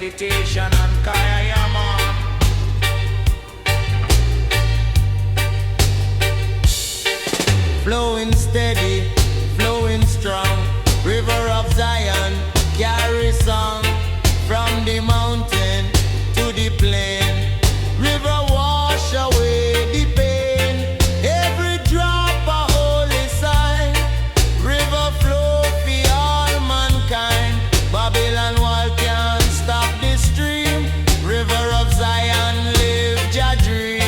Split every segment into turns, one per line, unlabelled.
meditation and kaya man. Flowing steady, flowing strong, river of Zion, carry song from the mountain to the plain. River wash away the pain, every drop a holy sign. River flow for all mankind, Babylon wall can't stop the stream. River of Zion, live your dream.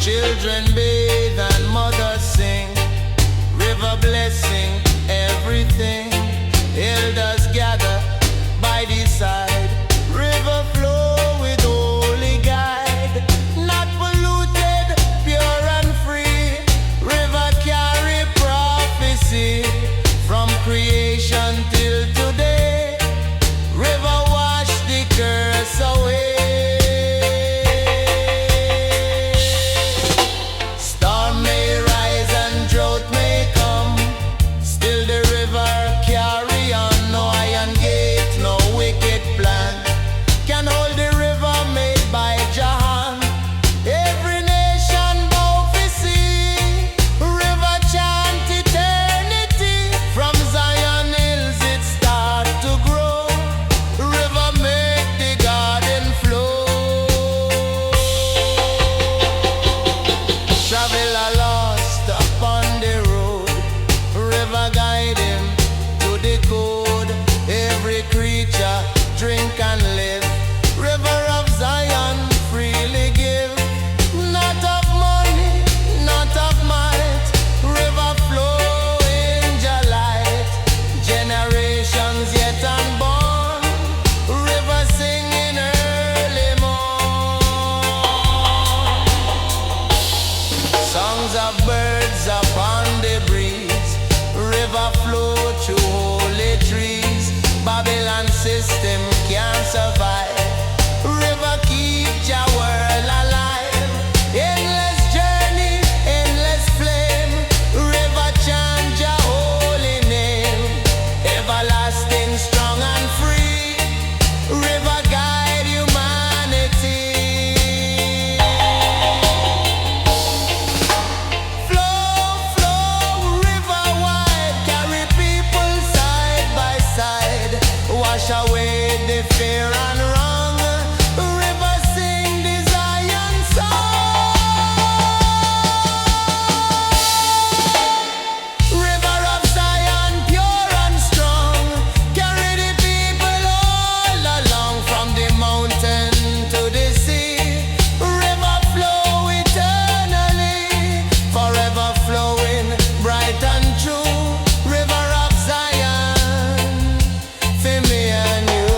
Children bathe and mothers sing, river blessing everything. Elders gather by the side, river flow with holy guide. Not polluted, pure and free, river carry prophecy from creation till today. River wash the curse away. Storm may rise and drought may come, still the river carry on. No iron gate, no wicked plan can hold the river made by Jahan. Every nation bow for sea, river chant eternity. From Zion hills it start to grow, river make the garden flow. Traveler lost upon the road, river guide him to the code. Every creature drink and live, river of Zion freely give. Not of money, not of might, river flow in your light. Generations yet unborn, river sing in early morn. Songs of birds upon the breeze, river flow through holy trees. Babylon system can't survive, river keep your world alive. Endless journey, endless flame, river chant your holy name. Everlasting, strong and free, river guide humanity. Flow, flow, river wide, carry people side by side. Wash away the fear and wrong, river sing the Zion song. River of Zion, pure and strong, carry the people all along. From the mountain to the sea, river flow eternally, forever flowing bright and true. River of Zion, for me and you.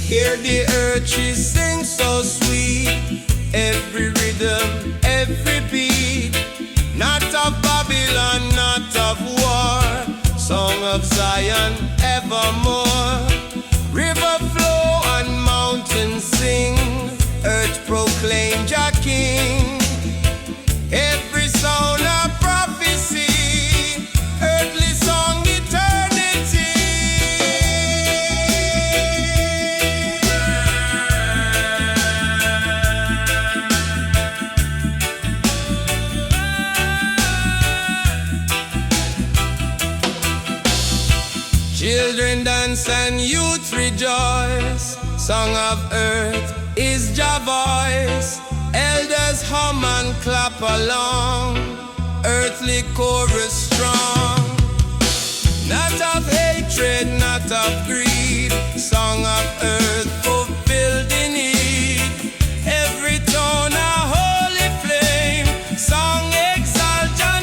Hear the earth, she sings so sweet, every rhythm, every beat. Not of Babylon, not of war, song of Zion evermore. River flow and mountains sing, earth proclaim your king. Every sound a prophecy, earthly song eternity. Children dance and youth rejoice, song of earth is your voice. Elders hum and clap along, earthly chorus strong. Not of hatred, not of greed, song song of earth fulfill the need. Every tone a holy flame, song exalt your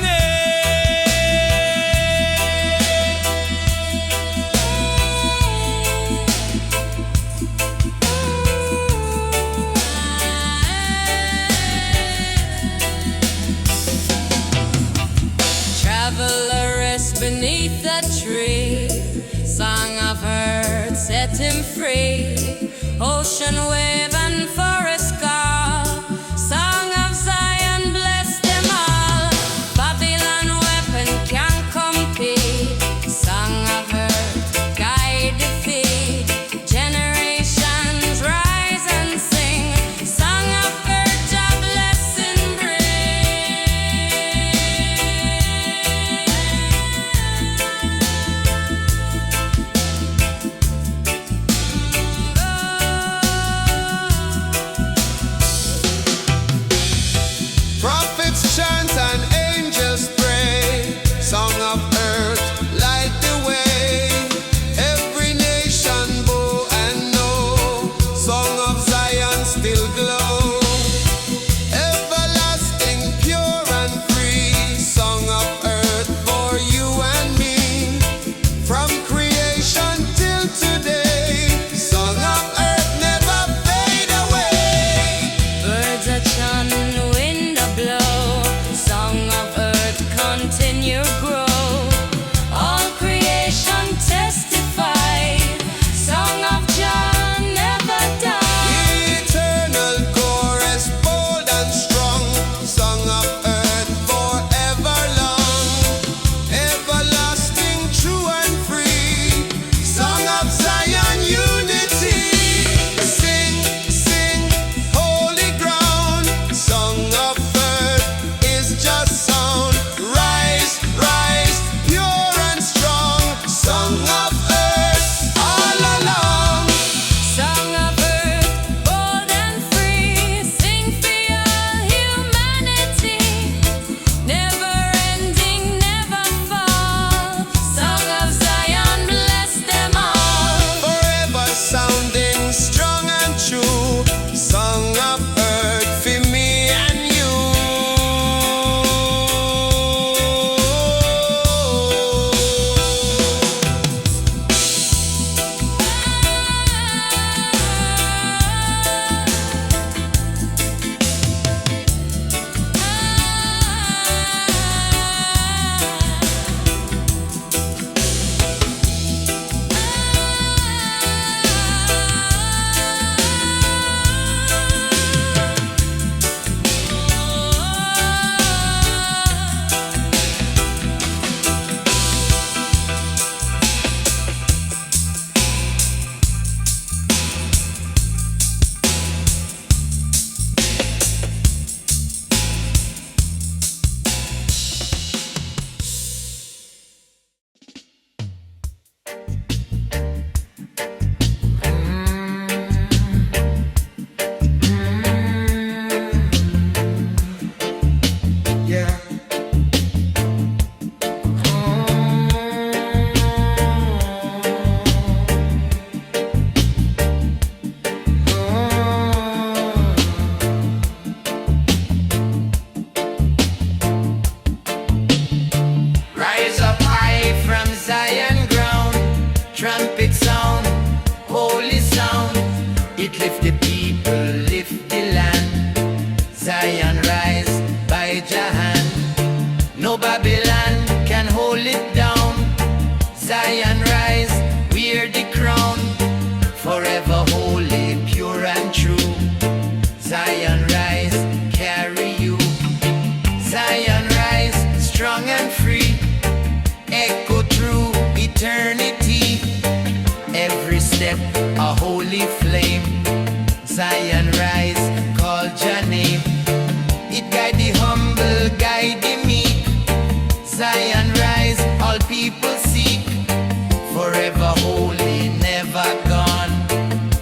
Traveler rests beneath the tree. Song of earth set him free. Ocean wave and forest call. Song of Zion bless them all. Babylon weapon can't compete. Song of earth guide defeat. Generations rise and sing. Song of earth Jah blessing
prophets chant and angels pray. Song of earth, light the way. Every nation bow and know. Song of Zion still glow. Everlasting, pure and free. Song of earth for you and me. From creation till today. Song of earth never fade away.
birds are chant, wind a blow. Song of earth continue grow. All creation testify. Song of Jah never die.
Eternal chorus, bold and strong. Song of earth forever long. Everlasting, true and free. Song of Zion unity. Sing, sing, holy ground. Song of earth is just sound. Rise, rise, pure and strong. Song of earth all along.
Song of earth, bold and free. Sing for all humanity. Never ending, never fall. Song of Zion bless them all.
Forever sounding strong and true. Song of earth for me and you. Yeah. Rise up high from Zion ground. Trumpet sound, holy sound. It lift the people, lift the land. Zion rise by Jah hand. No Babylon can hold it down. Zion rise, wear the crown. Forever holy, pure and true. Zion rise, carry you. Zion rise, strong and free. Echo through eternity. Every step a holy flame. Zion rise, call Jah name. It guide the humble, guide the meek. Zion rise, all people seek. Forever holy, never gone.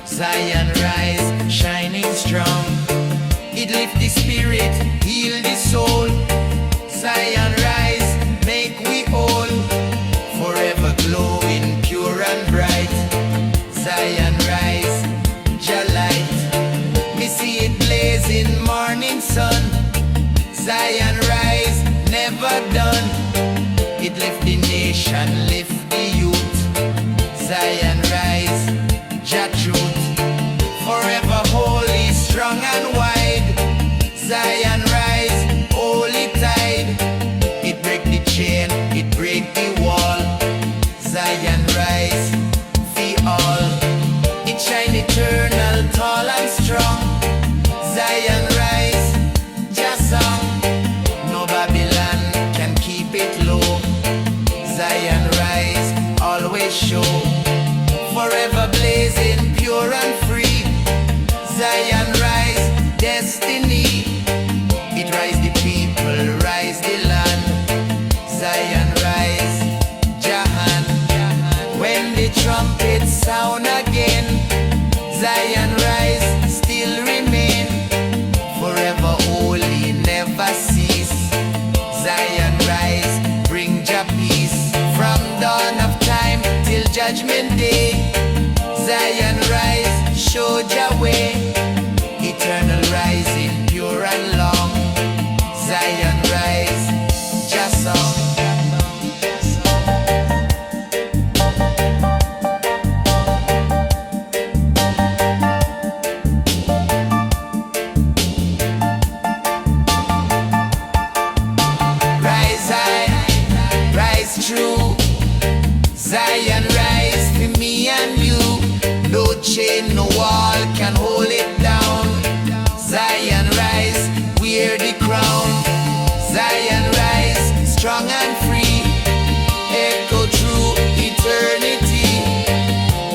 Zion rise, shining strong. It lift the spirit, heal the soul. Zion rise, make we whole. Forever glowing, pure and bright. Zion done. It lift the nation, lift the youth. Zion rise, Jah truth. Forever holy, strong and wide. Zion rise, holy tide. It break the chain, it break the wall. Zion rise, for all. It shine eternal, tall and strong. Zion rise, Jah song. No Babylon can keep it low. Zion rise, always show. Forever blazing, pure and free. Zion rise, destiny. It rise the people, rise the land. Zion rise, Jahan. When the trumpet sound again, Zion rise, still remain. Forever holy, never cease. Zion rise, bring Jah peace. From dawn of time till judgment day, Zion rise, show Jah way. Eternal rising, pure and long. Zion rise, Jah song. Rise high, rise true. Zion rise for me and you. No chain, no wall can hold it down. Zion rise, wear the crown. Zion rise, strong and free. Echo through eternity.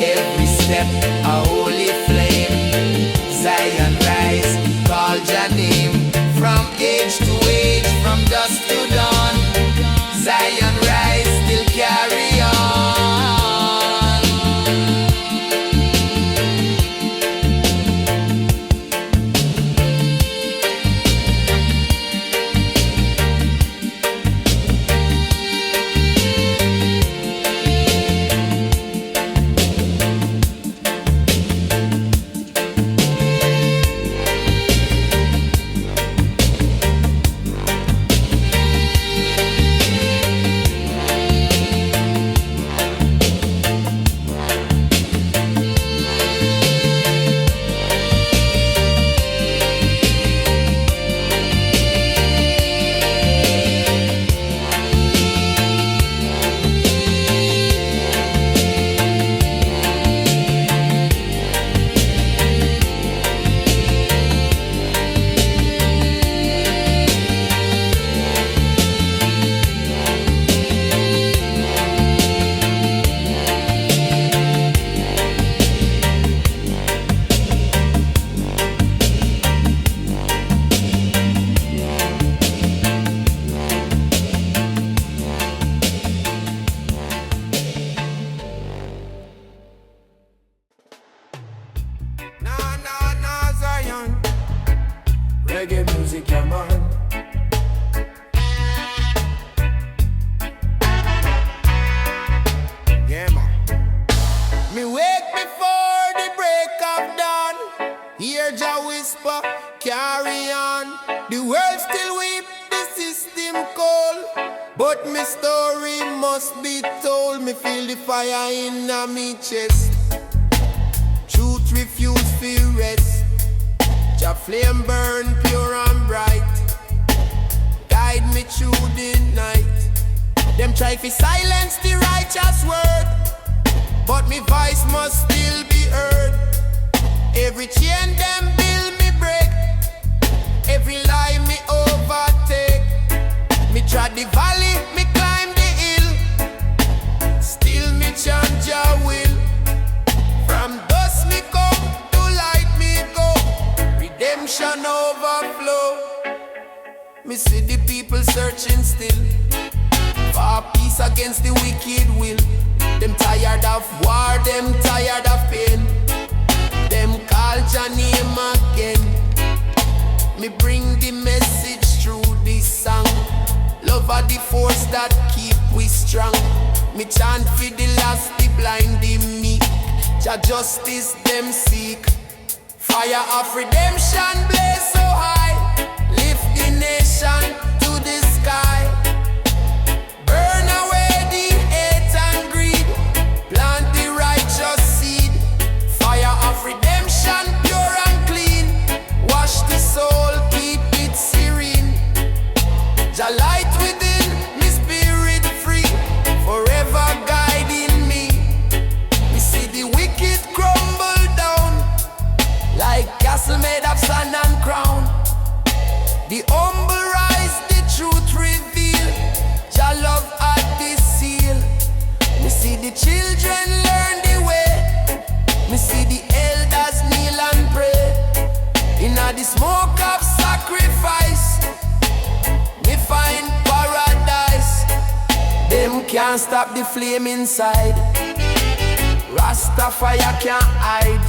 Every step a holy flame. Zion rise, call Jah name. From age to age, from dusk to dawn. Zion rise, still carry on. Reggae music, yeah man. Yeah man. Me wake before the break of dawn. Hear Jah whisper, carry on. The world still weep, the system cold. But me story must be told. Me feel the fire in me chest. Truth refuse feel rest. Jah flame burn pure and bright. Guide me through the night. Them try to silence the righteous word, but me voice must still be heard. Every chain them build me break. Every lie me overtake. Me trod the valley, me climb the hill. Still me chant Jah will. From dust me come, to light me go. Redemption overflow. Me see the people searching still for peace against the wicked will. Them tired of war, them tired of pain. Them call Jah name again. Me bring the message through this song. Love are the force that keep we strong. Me chant for the lost, the blind, the meek. Jah justice them seek. Fire of redemption blaze so high. Lift the nation to the sky.
can't stop the flame inside. Rastafari can't hide.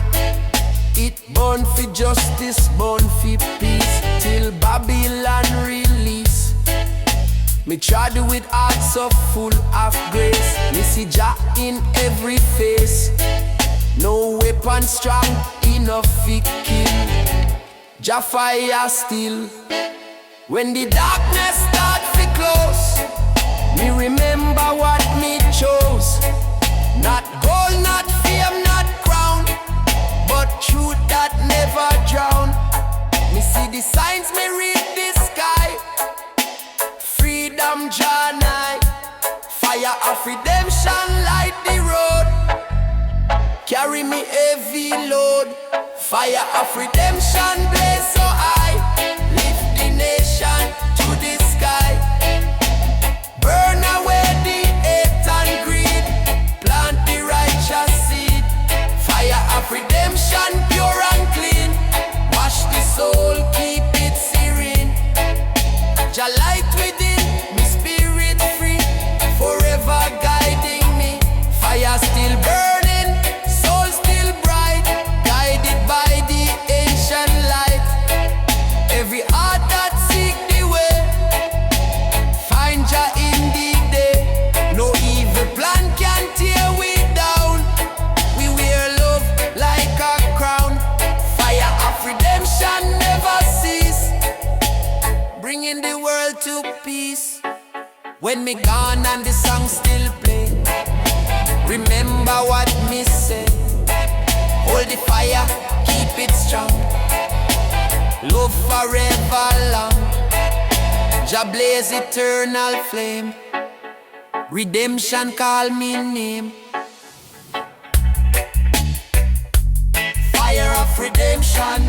It burn for justice, burn for peace, till Babylon release. Me try do it heart so full of grace. Me see Jah in every face. No weapon strong enough to kill. Jah fire still. When the darkness start to close, me remember what me chose. Not gold, not fame, not crown, but truth that never drown. Me see the signs, me read the sky. Freedom draw nigh. Fire of redemption light the road. Carry me heavy load. Fire of redemption blaze so high. Lift the nation to the sky. Burn away the hate and greed. Plant the righteous seed. Fire of redemption pure and clean. Wash the soul, keep it serene. Jah light within, me spirit free. Forever guiding me. Fire still burning, soul still bright. Guided by the ancient light. Every heart that seek the way, find Jah in the day. No evil plan can tear we down. We wear love like a crown. Fire of redemption never cease, bringing the world to peace. When me gone and the song still play, remember what me say. Hold the fire, keep it strong. Love forever long. Jah blaze eternal flame. Redemption call me name. Fire of redemption.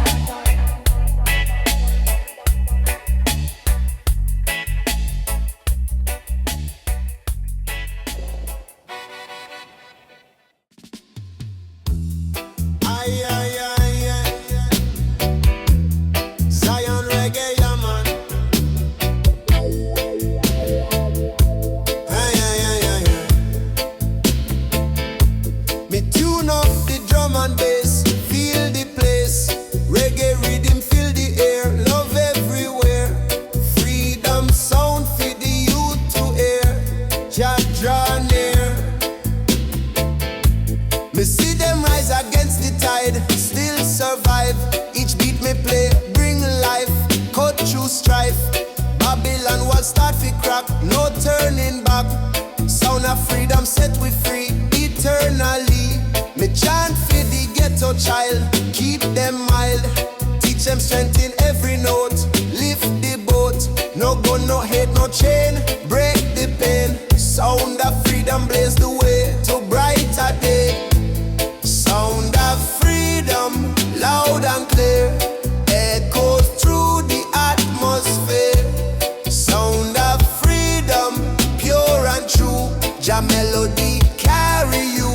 Aye, aye, aye, aye. Zion reggae, yeah, man. Aye, aye, aye, aye, aye. Me tune up the drum and bass, feel the place. Reggae rhythm fill the air, love everywhere. Freedom sound for the youth to hear. Jah draw near. Me see them rise against the tide, still survive. Each beat me play, bring life, cut through strife. Babylon will start to crack, no turning back. Sound of freedom set we free, eternally. Me chant for the ghetto child, keep them mild. Teach them strength in every note, lift the boat. No gun, no hate, no chain, break the pain. Sound of freedom blaze the way to brighter day. Sound of freedom, loud and clear, echoes through the atmosphere. Sound of freedom, pure and true. Jah melody carry you.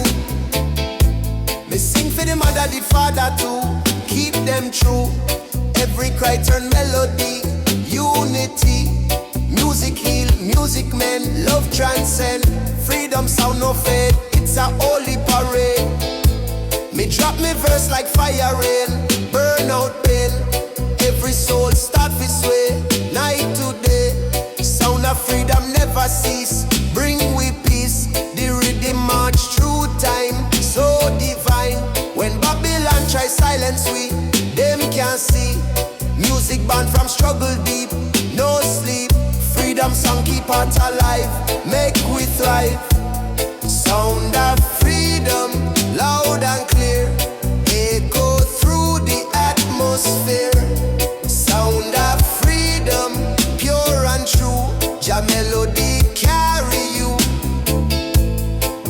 Me sing for the mother, the father too. Keep them true. Every cry turn melody, unity. Music heal, music mend, love transcend. Freedom sound no fade, it's a holy parade. Me drop me verse like fire rain, burn out pain. Every soul start to sway, night to day. Sound of freedom never cease, bring we peace. The rhythm march through time, so divine. When Babylon try silence we, them can't see. Music born from struggle deep, no sleep. Freedom song keep heart alive, make we thrive. Sound of freedom, loud and clear, echo through the atmosphere. Sound of freedom, pure and true. Jah melody carry you.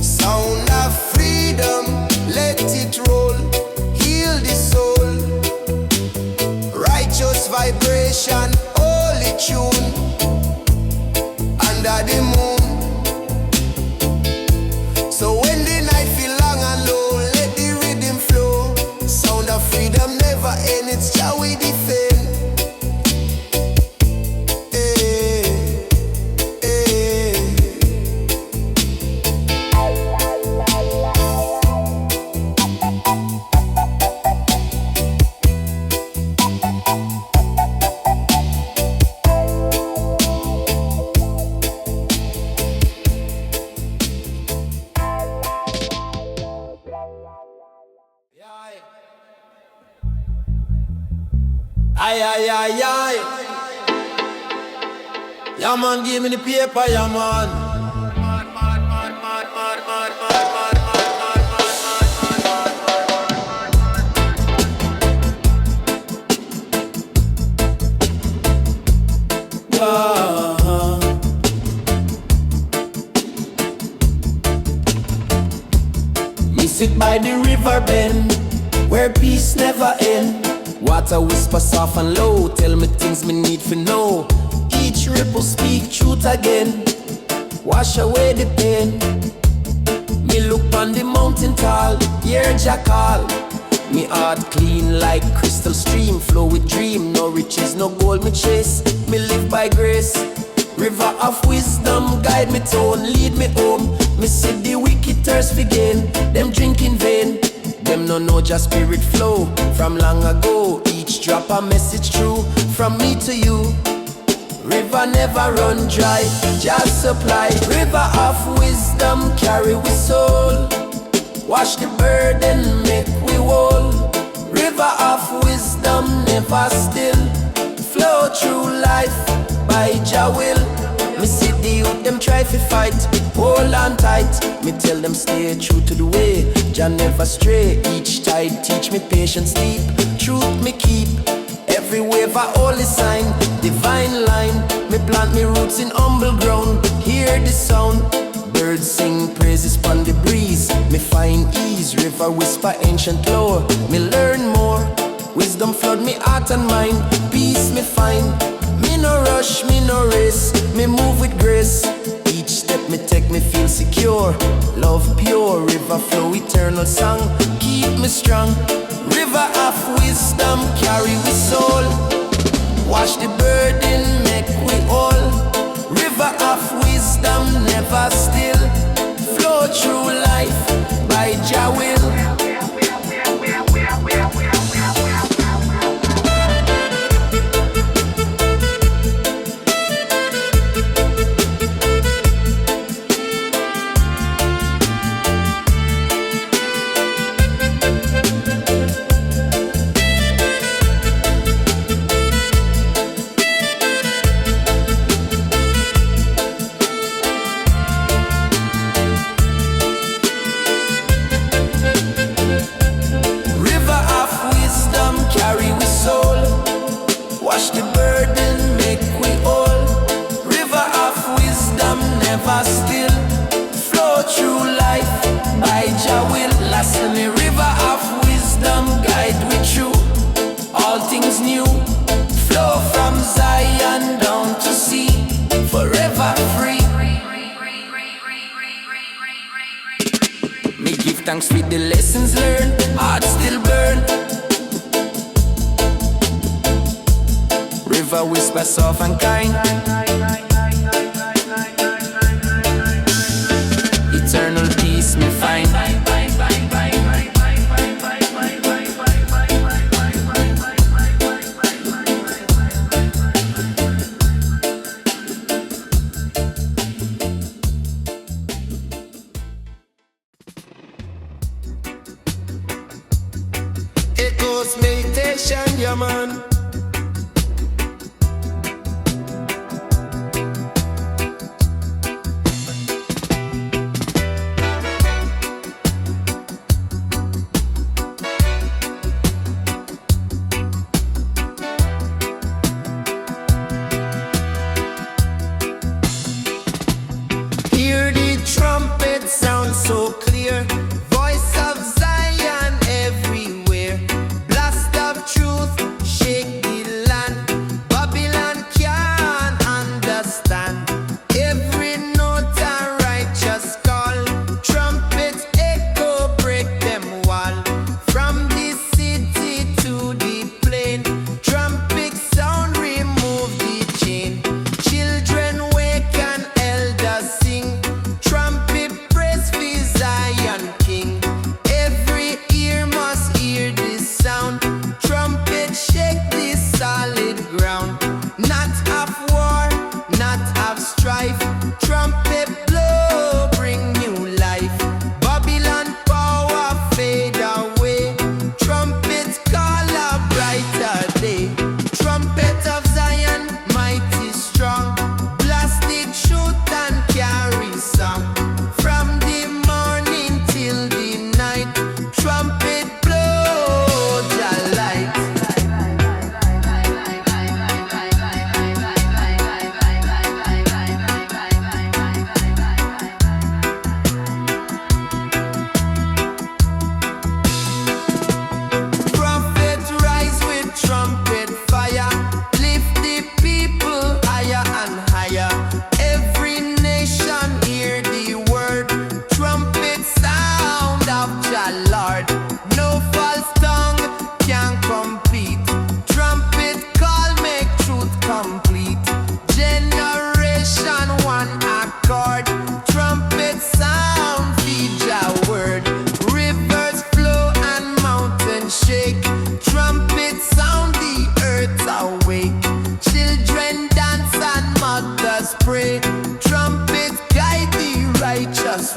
Sound of freedom, let it roll, heal the soul. Righteous vibration, holy tune, under the moon. So when the night feel long and low, let the
Aye, aye, aye, aye. Yeah, man, give me the paper, yeah, man. Me sit by the river bend, where peace never end. Water whisper soft and low, tell me things me need to know. Each ripple speak truth again, wash away the pain. Me look on the mountain tall, hear Jah call. Me heart clean like crystal stream, flow with dream. No riches, no gold me chase, me live by grace. River of wisdom, guide me tone, lead me home. Me see the wicked thirst for gain, them drink in vain. Them no know just spirit flow from long ago. Each drop a message true from me to you. River never run dry, just supply. River of wisdom carry we soul, wash the burden, make we whole. River of wisdom never still, flow through life by Jah will. Me see the youth them try to fight, hold on tight. Me tell them stay true to the way, Jah never stray. Each tide teach me patience deep, truth me keep. Every wave a holy sign, divine line. Me plant me roots in humble ground, hear the sound. Birds sing praises pon the breeze, me find ease. River whisper ancient lore, me learn more. Wisdom flood me heart and mind, peace me find. Me no rush, me no race, me move with grace. Each step me take me feel secure, love pure. River flow eternal song, keep me strong. River of wisdom carry we soul, wash the burden, make we whole. River of wisdom never still, flow through life by Jah will. Wash the burden, make we whole. River of wisdom never still, flow through life by Jah will. Lastly, river of wisdom guide we through all things new. Flow from Zion down to sea, forever free. Me give thanks for the lessons learned, heart still burn. River whisper soft and kind, eternal peace me find. Echoes meditation, yeah man. Hear the trumpet sound so clear, voice of Zion everywhere. Blast of truth, shake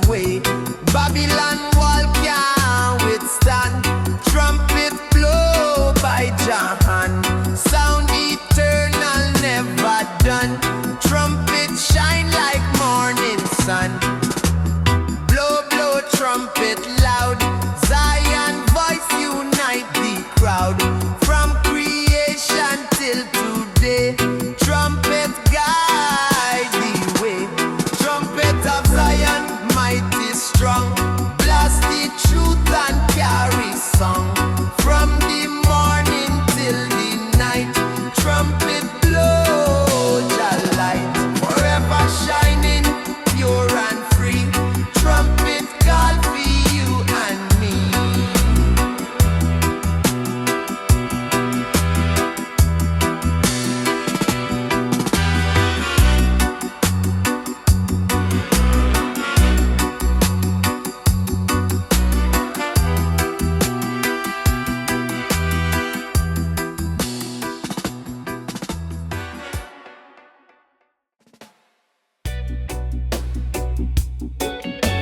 way. Babylon wall can't withstand. Trumpet blow by Jahan. Sound eternal, never done. Trumpet shine like morning sun. Blow, blow, trumpet loud. Zion voice unite the crowd. From creation till today, trumpet guide the way. Trumpet of Zion, mighty strong. Blast the truth and carry song. From the morning till the night, trumpet blow the light. Forever shining, pure and free. Trumpet call for you and me.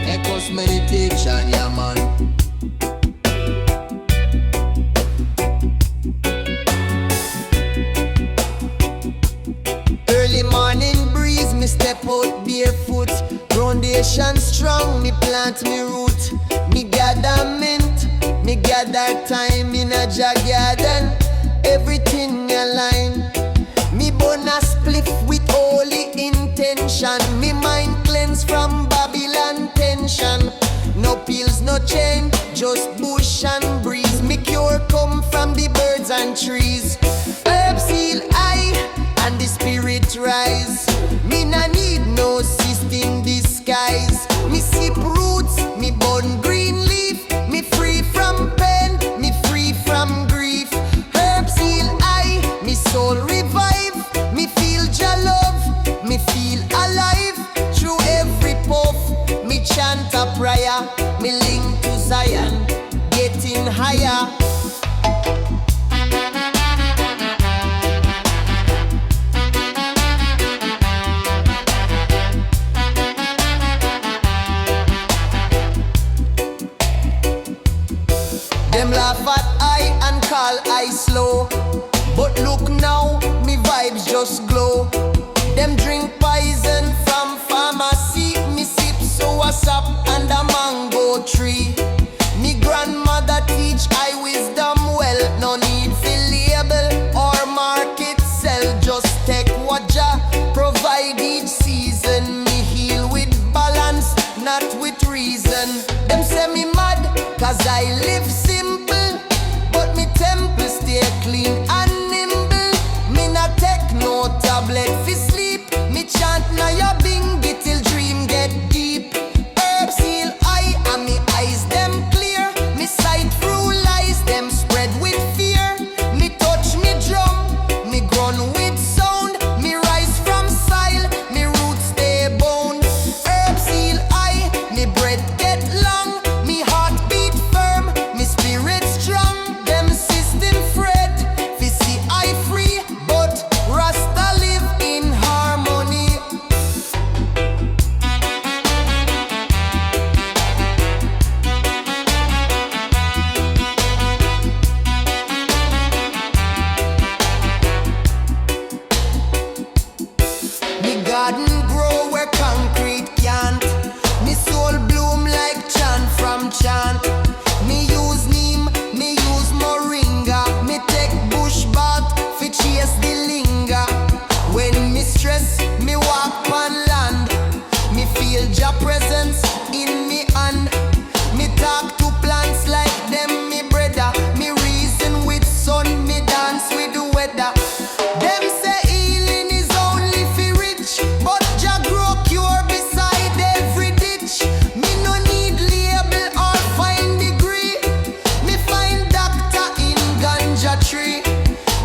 Echoes meditation, yeah man. Early morning breeze, me step out barefoot. Foundation strong, me plant me root. Me gather mint, me gather time in a Jah garden. Everything align. Me burn a spliff with holy intention. Me mind cleanse from Babylon tension. No pills, no chain, just bush and breeze. Me cure come from the birds and trees. Herbs heal I and the spirit rise. Me nah need no system disguise. Me sip roots, me burn green leaf. Me free from pain, me free from grief. Herbs heal I, me soul revive. Me feel Jah love, me feel alive. Through every puff, me chant a prayer. Me link to Zion, getting higher. Them laugh at I and call I slow. But look now, me vibes just glow. Them drink poison from pharmacy. Me sip soursop and a mango tree. Me grandmother teach I wisdom well. No need for label or market sell. Just take what Jah provide each season. Me heal with balance, not with reason. Them say me mad, cause I live simple. But me temple stay clean and nimble. Me not take no tablet for sleep. Me chant na ya bingy till dream get deep. Herbs heal I and me eyes them clear. Me sight through lies them spread with fear. Me touch me drum, me groan with sound. Me rise from soil, me roots stay bound. Herbs heal I, me breath get long. Me heart beat firm, me spirit strong. Them system fret, fi see I free. But Rasta live in harmony. Me garden grow where concrete can't. Me soul bloom like chant from chant. Me use neem, me use moringa. Me take bush bath fi chase the linga. When me stress, me walk on land. Me feel Jah presence in me hand. Me talk to plants like them me brother. Me reason with sun, me dance with the weather. Them say healing is only for rich, but Jah grow cure beside every ditch. Me no need label or find degree. Me find doctor in ganja tree.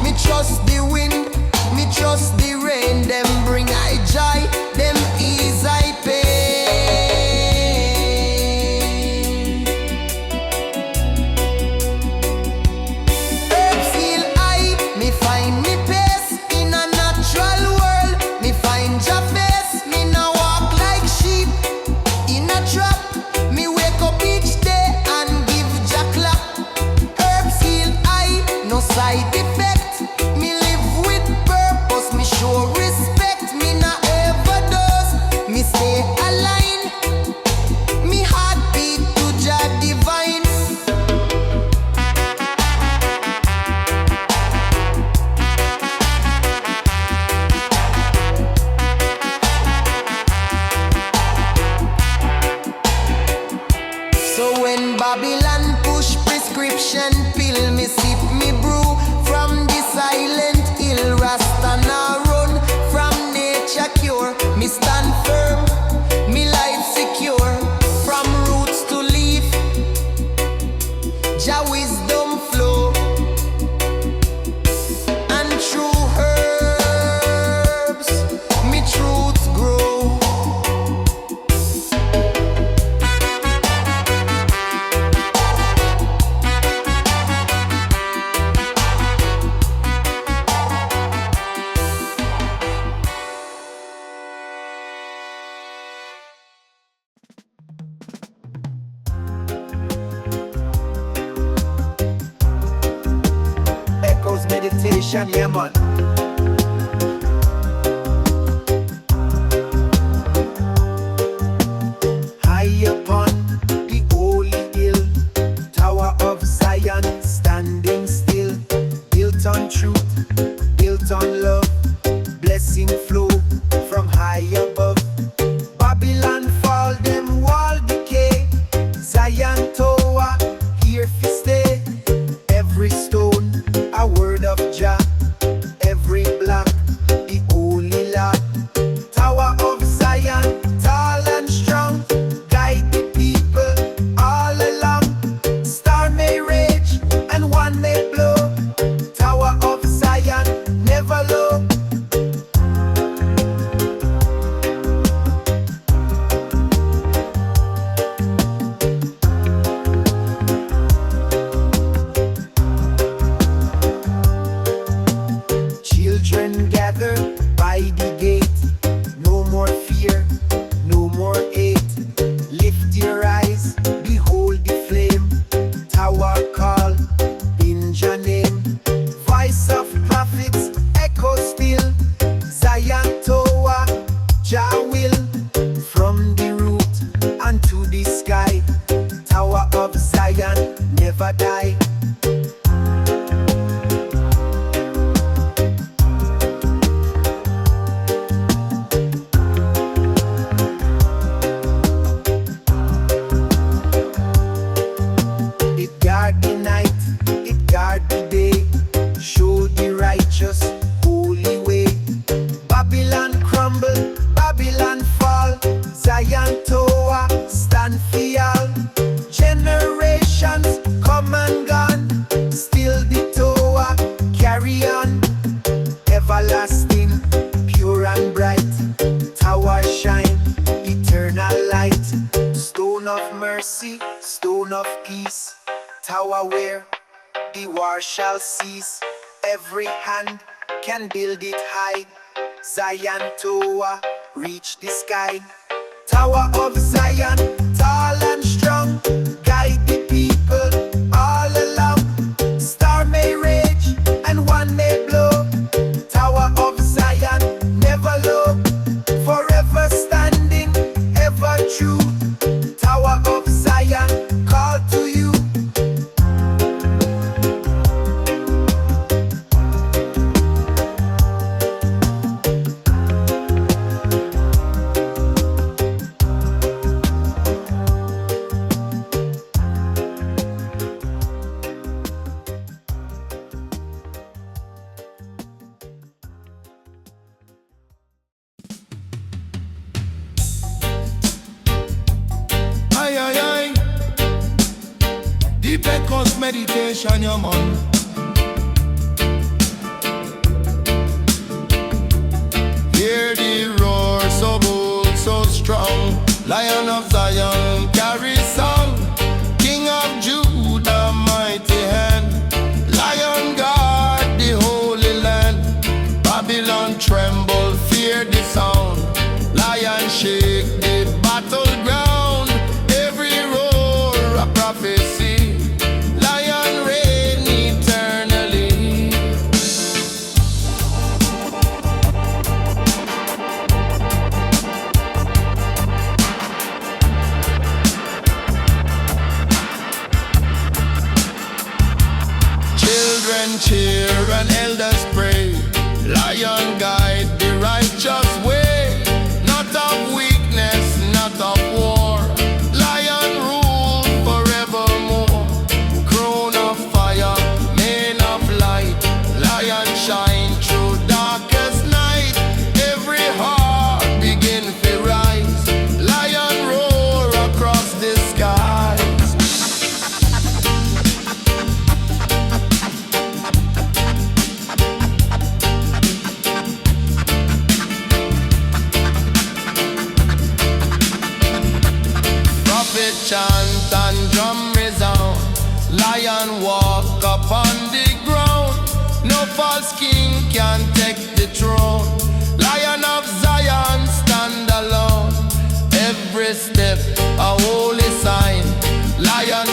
Me trust the wind, me trust the rain. Them bring I joy, them ease I pain. align. Me heartbeat to Jah divine. So when Babylon push prescription pill, me sip me brew from the silent hill. Rasta now run from nature cure. Me stand firm, me life secure. From roots to leaf, Jah wisdom flow. And through herbs, me truths grow.
Echoes meditation, yeah man. High upon the holy hill, Tower of Zion, standing still. Built on truth, built on love. Blessing flow from high above. Babylon fall, them wall decay. Zion Tower, here fi stay. Every stone, a word of Jah. Every block, the holy law. Tower of Zion, tall and strong. Guide the people all along. Star may rage and one may blow. Tower of Zion, never low. Children gather by the gate. No more fear, no more hate. Lift your eyes, behold the flame. Tower call, in Jah name. Voice of prophets echo still. Zion Tower, Jah will. From the root unto the sky. Tower of Zion, never die. It guard the night, it guard the day. Show the righteous holy way. Babylon crumble, Babylon fall. Zion Tower, stand for all. Generations come and gone. Still the tower, carry on. Everlasting, pure and bright. Tower shine, eternal light. Stone of mercy, stone of peace. Tower where the war shall cease. Every hand can build it high. Zion Tower, reach the sky. Tower of Zion, tall and strong. Guide the people all along. Star may rage and one may blow. Tower of Zion, never low. Forever standing, ever true. Tower of Zion, call to you.
Aye, aye, aye. Deep echoes meditation, yeah man. Hear the roar, so bold, so strong. Lion of Zion, carry song. King of Judah, mighty hand. Lion guard the holy land. Babylon tremble, fear the sound. Lion shake the battleground. Every roar a prophecy. Lion reign eternally. and elders pray. Lion guide the righteous way, not of weakness, not of war. Lion rule forevermore. Crown of fire, mane of light. Lion shine through darkest night. Every heart begin to rise. Lion roar across the skies. Trumpet chant and drum resound. Lion walk upon the ground. No false king can take the throne. Lion of Zion stand alone. Every step a holy sign. Lion